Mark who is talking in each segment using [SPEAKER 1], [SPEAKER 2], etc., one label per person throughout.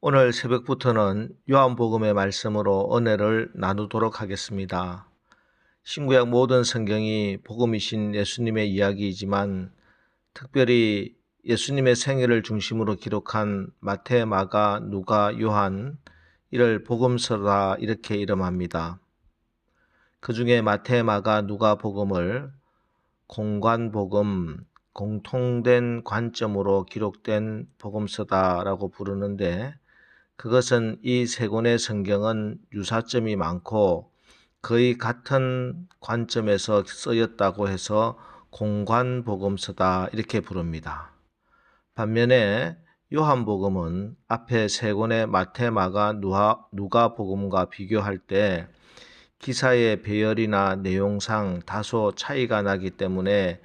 [SPEAKER 1] 오늘 새벽부터는 요한복음의 말씀으로 은혜를 나누도록 하겠습니다. 신구약 모든 성경이 복음이신 예수님의 이야기이지만 특별히 예수님의 생애를 중심으로 기록한 마태, 마가, 누가, 요한, 이를 복음서라 이렇게 이름합니다. 그 중에 마태, 마가, 누가 복음을 공관복음, 공통된 관점으로 기록된 복음서다라고 부르는데, 그것은 이 세 권의 성경은 유사점이 많고 거의 같은 관점에서 쓰였다고 해서 공관복음서다 이렇게 부릅니다. 반면에 요한복음은 앞에 세 권의 마태, 마가, 누가 복음과 비교할 때 기사의 배열이나 내용상 다소 차이가 나기 때문에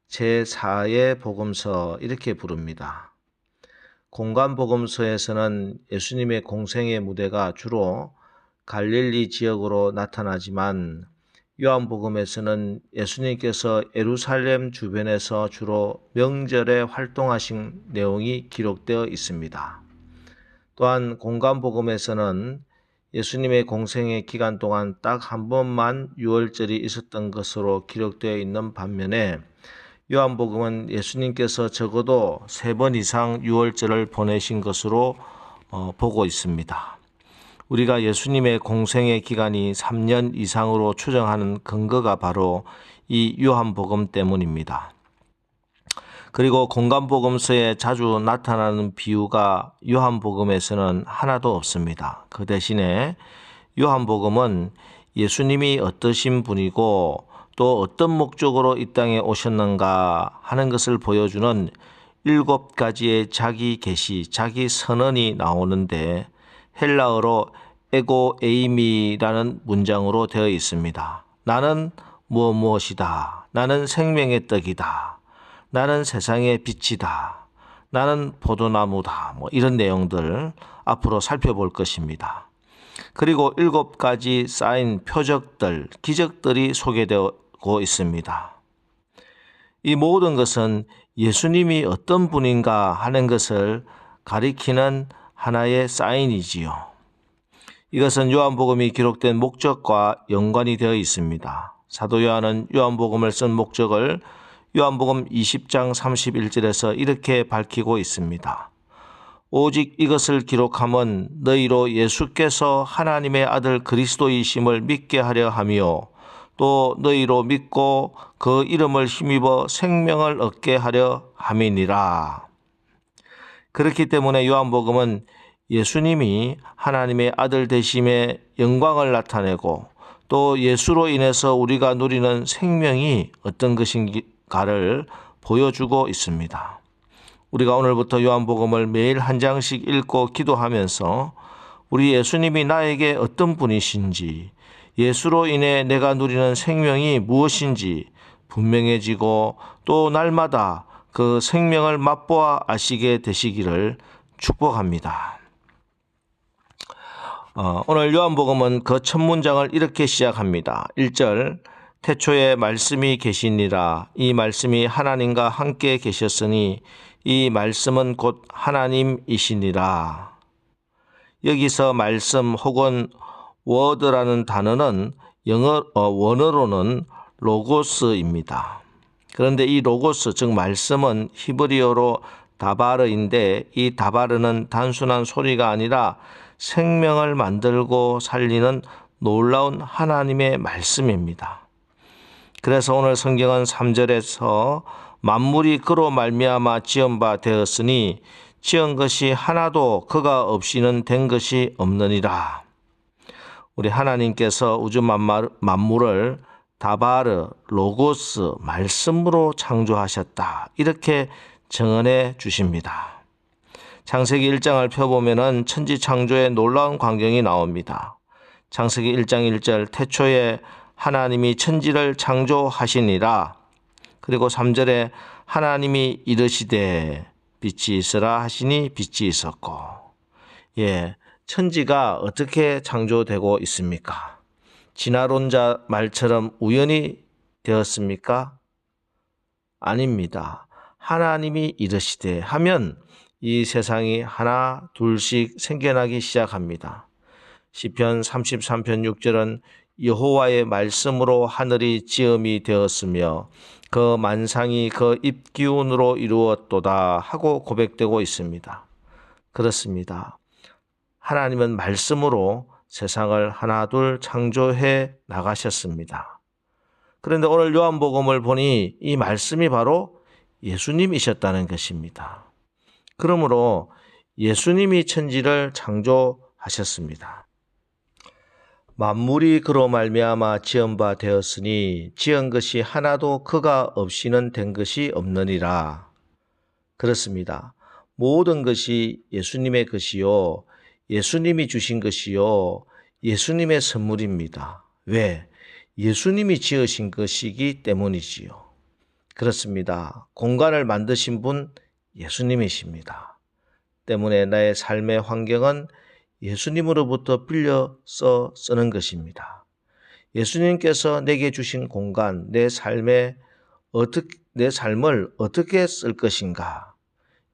[SPEAKER 1] 제4의 복음서 이렇게 부릅니다. 공관복음서에서는 예수님의 공생의 무대가 주로 갈릴리 지역으로 나타나지만 요한복음에서는 예수님께서 예루살렘 주변에서 주로 명절에 활동하신 내용이 기록되어 있습니다. 또한 공관복음에서는 예수님의 공생의 기간 동안 딱 한 번만 유월절이 있었던 것으로 기록되어 있는 반면에 요한복음은 예수님께서 적어도 3번 이상 유월절을 보내신 것으로 보고 있습니다. 우리가 예수님의 공생의 기간이 3년 이상으로 추정하는 근거가 바로 이 요한복음 때문입니다. 그리고 공관복음서에 자주 나타나는 비유가 요한복음에서는 하나도 없습니다. 그 대신에 요한복음은 예수님이 어떠신 분이고 또 어떤 목적으로 이 땅에 오셨는가 하는 것을 보여주는 7가지의 자기 계시, 자기 선언이 나오는데 헬라어로 에고 에이미라는 문장으로 되어 있습니다. 나는 무엇이다. 나는 생명의 떡이다. 나는 세상의 빛이다. 나는 포도나무다. 이런 내용들 앞으로 살펴볼 것입니다. 그리고 7가지 사인, 표적들, 기적들이 소개되고 있습니다. 이 모든 것은 예수님이 어떤 분인가 하는 것을 가리키는 하나의 사인이지요. 이것은 요한복음이 기록된 목적과 연관이 되어 있습니다. 사도 요한은 요한복음을 쓴 목적을 요한복음 20장 31절에서 이렇게 밝히고 있습니다. 오직 이것을 기록함은 너희로 예수께서 하나님의 아들 그리스도이심을 믿게 하려 하며 또 너희로 믿고 그 이름을 힘입어 생명을 얻게 하려 함이니라. 그렇기 때문에 요한복음은 예수님이 하나님의 아들 되심의 영광을 나타내고 또 예수로 인해서 우리가 누리는 생명이 어떤 것인가를 보여주고 있습니다. 우리가 오늘부터 요한복음을 매일 한 장씩 읽고 기도하면서 우리 예수님이 나에게 어떤 분이신지, 예수로 인해 내가 누리는 생명이 무엇인지 분명해지고 또 날마다 그 생명을 맛보아 아시게 되시기를 축복합니다. 오늘 요한복음은 그 첫 문장을 이렇게 시작합니다. 1절, 태초에 말씀이 계시니라. 이 말씀이 하나님과 함께 계셨으니 이 말씀은 곧 하나님이시니라. 여기서 말씀 혹은 워드라는 단어는 원어로는 로고스입니다. 그런데 이 로고스, 즉 말씀은 히브리어로 다바르인데 이 다바르는 단순한 소리가 아니라 생명을 만들고 살리는 놀라운 하나님의 말씀입니다. 그래서 오늘 성경은 3절에서 만물이 그로 말미암아 지은 바 되었으니 지은 것이 하나도 그가 없이는 된 것이 없느니라. 우리 하나님께서 우주 만물을 다바르, 로고스, 말씀으로 창조하셨다. 이렇게 증언해 주십니다. 창세기 1장을 펴보면 천지 창조의 놀라운 광경이 나옵니다. 창세기 1장 1절, 태초에 하나님이 천지를 창조하시니라. 그리고 3절에 하나님이 이르시되 빛이 있으라 하시니 빛이 있었고. 천지가 어떻게 창조되고 있습니까? 진화론자 말처럼 우연히 되었습니까? 아닙니다. 하나님이 이르시되 하면 이 세상이 하나 둘씩 생겨나기 시작합니다. 시편 33편 6절은 여호와의 말씀으로 하늘이 지음이 되었으며 그 만상이 그 입기운으로 이루었도다 하고 고백되고 있습니다. 그렇습니다. 하나님은 말씀으로 세상을 하나둘 창조해 나가셨습니다. 그런데 오늘 요한복음을 보니 이 말씀이 바로 예수님이셨다는 것입니다. 그러므로 예수님이 천지를 창조하셨습니다. 만물이 그로 말미암아 지은 바 되었으니 지은 것이 하나도 그가 없이는 된 것이 없느니라. 그렇습니다. 모든 것이 예수님의 것이요, 예수님이 주신 것이요, 예수님의 선물입니다. 왜? 예수님이 지으신 것이기 때문이지요. 그렇습니다. 공간을 만드신 분 예수님이십니다. 때문에 나의 삶의 환경은 예수님으로부터 빌려서 쓰는 것입니다. 예수님께서 내게 주신 공간, 내 삶을 어떻게 쓸 것인가?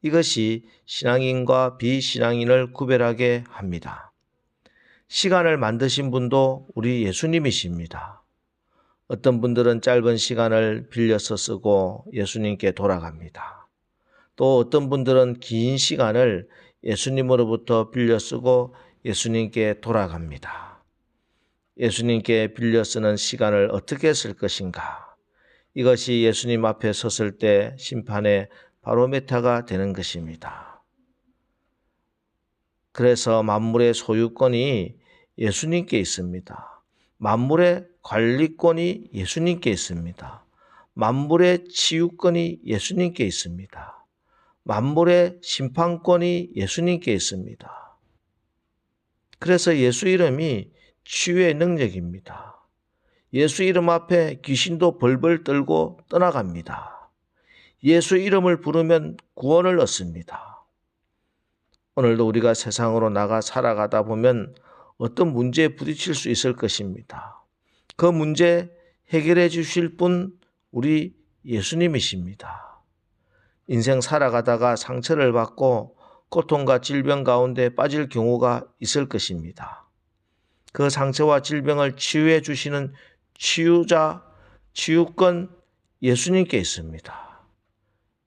[SPEAKER 1] 이것이 신앙인과 비신앙인을 구별하게 합니다. 시간을 만드신 분도 우리 예수님이십니다. 어떤 분들은 짧은 시간을 빌려서 쓰고 예수님께 돌아갑니다. 또 어떤 분들은 긴 시간을 예수님으로부터 빌려 쓰고 예수님께 돌아갑니다. 예수님께 빌려 쓰는 시간을 어떻게 쓸 것인가? 이것이 예수님 앞에 섰을 때 심판의 바로메타가 되는 것입니다. 그래서 만물의 소유권이 예수님께 있습니다. 만물의 관리권이 예수님께 있습니다. 만물의 치유권이 예수님께 있습니다. 만물의 심판권이 예수님께 있습니다. 그래서 예수 이름이 치유의 능력입니다. 예수 이름 앞에 귀신도 벌벌 떨고 떠나갑니다. 예수 이름을 부르면 구원을 얻습니다. 오늘도 우리가 세상으로 나가 살아가다 보면 어떤 문제에 부딪힐 수 있을 것입니다. 그 문제 해결해 주실 분 우리 예수님이십니다. 인생 살아가다가 상처를 받고 고통과 질병 가운데 빠질 경우가 있을 것입니다. 그 상처와 질병을 치유해 주시는 치유자, 치유권 예수님께 있습니다.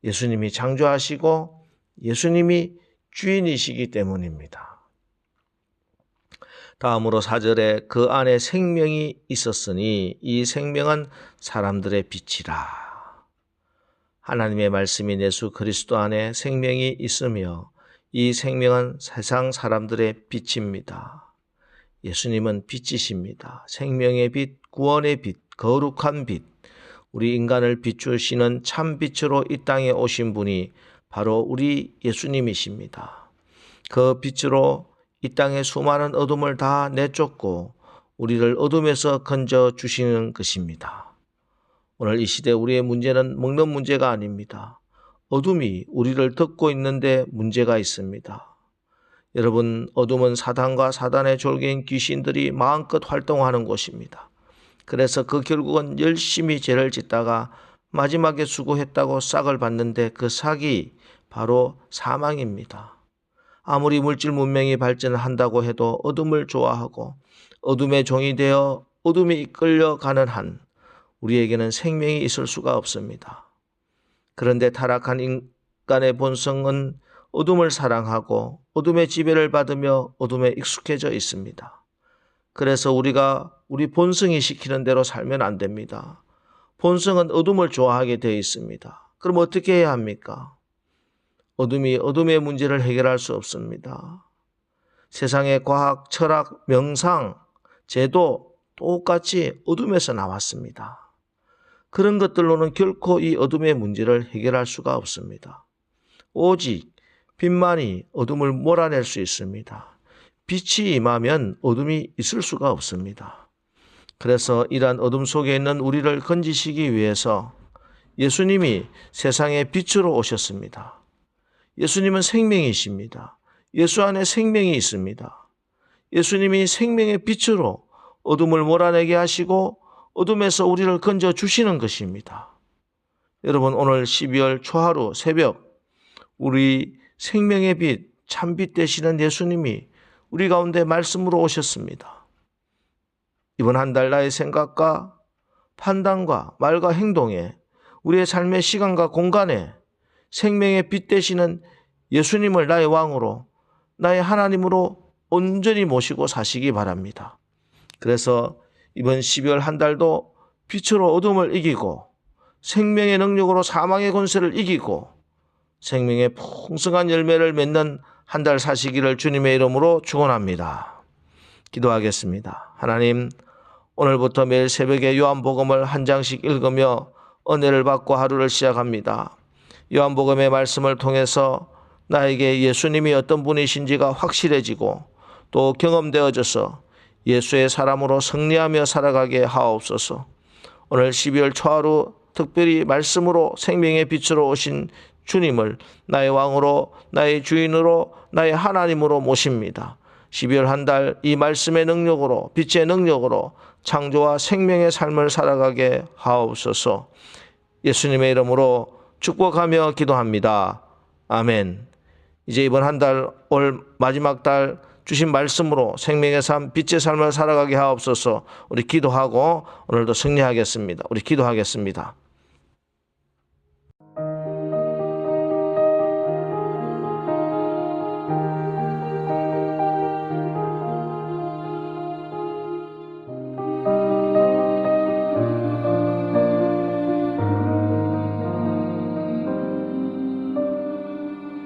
[SPEAKER 1] 예수님이 창조하시고 예수님이 주인이시기 때문입니다. 다음으로 4절에 그 안에 생명이 있었으니 이 생명은 사람들의 빛이라. 하나님의 말씀인 예수 그리스도 안에 생명이 있으며 이 생명은 세상 사람들의 빛입니다. 예수님은 빛이십니다. 생명의 빛, 구원의 빛, 거룩한 빛, 우리 인간을 비추시는 참 빛으로 이 땅에 오신 분이 바로 우리 예수님이십니다. 그 빛으로 이 땅의 수많은 어둠을 다 내쫓고 우리를 어둠에서 건져 주시는 것입니다. 오늘 이 시대 우리의 문제는 먹는 문제가 아닙니다. 어둠이 우리를 덮고 있는데 문제가 있습니다. 여러분, 어둠은 사단과 사단의 졸개인 귀신들이 마음껏 활동하는 곳입니다. 그래서 그 결국은 열심히 죄를 짓다가 마지막에 수고했다고 싹을 받는데 그 싹이 바로 사망입니다. 아무리 물질 문명이 발전한다고 해도 어둠을 좋아하고 어둠의 종이 되어 어둠에 이끌려가는 한 우리에게는 생명이 있을 수가 없습니다. 그런데 타락한 인간의 본성은 어둠을 사랑하고 어둠의 지배를 받으며 어둠에 익숙해져 있습니다. 그래서 우리가 우리 본성이 시키는 대로 살면 안 됩니다. 본성은 어둠을 좋아하게 되어 있습니다. 그럼 어떻게 해야 합니까? 어둠이 어둠의 문제를 해결할 수 없습니다. 세상의 과학, 철학, 명상, 제도 똑같이 어둠에서 나왔습니다. 그런 것들로는 결코 이 어둠의 문제를 해결할 수가 없습니다. 오직 빛만이 어둠을 몰아낼 수 있습니다. 빛이 임하면 어둠이 있을 수가 없습니다. 그래서 이러한 어둠 속에 있는 우리를 건지시기 위해서 예수님이 세상의 빛으로 오셨습니다. 예수님은 생명이십니다. 예수 안에 생명이 있습니다. 예수님이 생명의 빛으로 어둠을 몰아내게 하시고 어둠에서 우리를 건져 주시는 것입니다. 여러분, 오늘 12월 초하루 새벽 우리 생명의 빛, 참빛 되시는 예수님이 우리 가운데 말씀으로 오셨습니다. 이번 한 달 나의 생각과 판단과 말과 행동에 우리의 삶의 시간과 공간에 생명의 빛 되시는 예수님을 나의 왕으로, 나의 하나님으로 온전히 모시고 사시기 바랍니다. 그래서 이번 12월 한 달도 빛으로 어둠을 이기고 생명의 능력으로 사망의 권세를 이기고 생명의 풍성한 열매를 맺는 한 달 사시기를 주님의 이름으로 축원합니다. 기도하겠습니다. 하나님, 오늘부터 매일 새벽에 요한복음을 한 장씩 읽으며 은혜를 받고 하루를 시작합니다. 요한복음의 말씀을 통해서 나에게 예수님이 어떤 분이신지가 확실해지고 또 경험되어져서 예수의 사람으로 승리하며 살아가게 하옵소서. 오늘 12월 초하루 특별히 말씀으로 생명의 빛으로 오신 주님을 나의 왕으로, 나의 주인으로, 나의 하나님으로 모십니다. 12월 한 달 이 말씀의 능력으로, 빛의 능력으로 창조와 생명의 삶을 살아가게 하옵소서. 예수님의 이름으로 축복하며 기도합니다. 아멘. 이제 이번 한 달, 올 마지막 달 주신 말씀으로 생명의 삶, 빛의 삶을 살아가게 하옵소서. 우리 기도하고 오늘도 승리하겠습니다. 우리 기도하겠습니다.